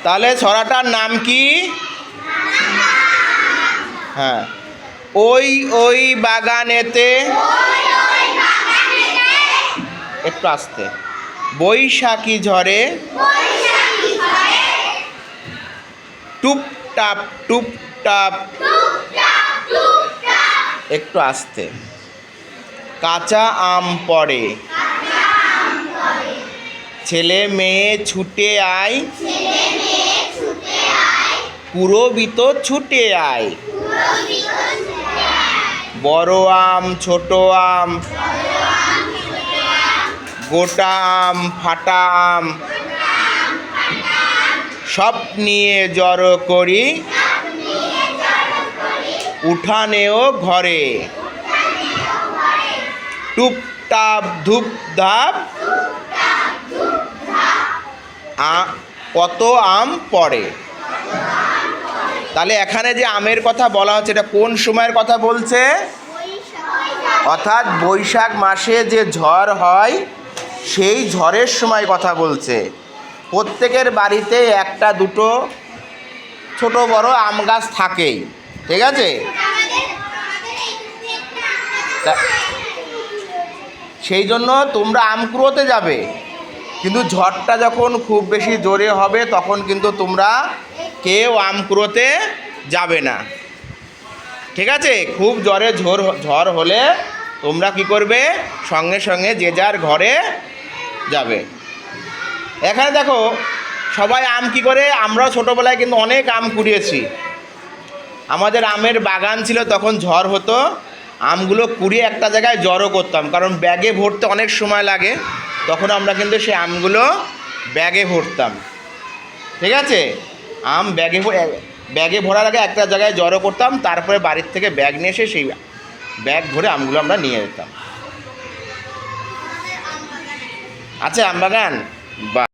তাহলে ছড়াটার নাম কি? হ্যাঁ, ওই ওই বাগানেতে, একটু আস্তে, বৈশাখী ঝড়ে টুপটাপ টুপটাপ, একটু আস্তে, কাঁচা আম পড়ে, ছেলে মেয়ে ছুটে আয়, পুরোহিত ছুটে আয়, বড় আম ছোট আম, গোটা আম ফাটা আম, সব নিয়ে জড়ো করি উঠানেও ঘরে, টুপটাপ ধূপধাপ কত আম পড়ে। তাহলে এখানে যে আমের কথা বলা হচ্ছে এটা কোন সময়ের কথা বলছে? অর্থাৎ বৈশাখ মাসে যে ঝড় হয় সেই ঝড়ের সময় কথা বলছে। প্রত্যেকের বাড়িতে একটা দুটো ছোট বড় আম গাছ থাকেই, ঠিক আছে? সেই জন্য তোমরা আম কুড়োতে যাবে, কিন্তু ঝড়টা যখন খুব বেশি জোরে হবে তখন কিন্তু তোমরা কেউ আম কুড়োতে যাবে না, ঠিক আছে? খুব জোরে ঝড় হলে তোমরা কি করবে? সঙ্গে সঙ্গে যে যার ঘরে যাবে। এখানে দেখো সবাই আম কি করে, আমরাও ছোটোবেলায় কিন্তু অনেক আম কুড়িয়েছি। আমাদের আমের বাগান ছিল, তখন ঝড় হতো, আমগুলো কুড়িয়ে একটা জায়গায় জড়ো করতাম, কারণ ব্যাগে ভরতে অনেক সময় লাগে, তখন আমরা কিন্তু সেই আমগুলো ব্যাগে ভরতাম, ঠিক আছে? আম ব্যাগে ভরার আগে একটা জায়গায় জড়ো করতাম, তারপরে বাড়ির থেকে ব্যাগ নিয়ে এসে সেই ব্যাগ ভরে আমগুলো আমরা নিয়ে যেতাম। আচ্ছা, আম বাগান বা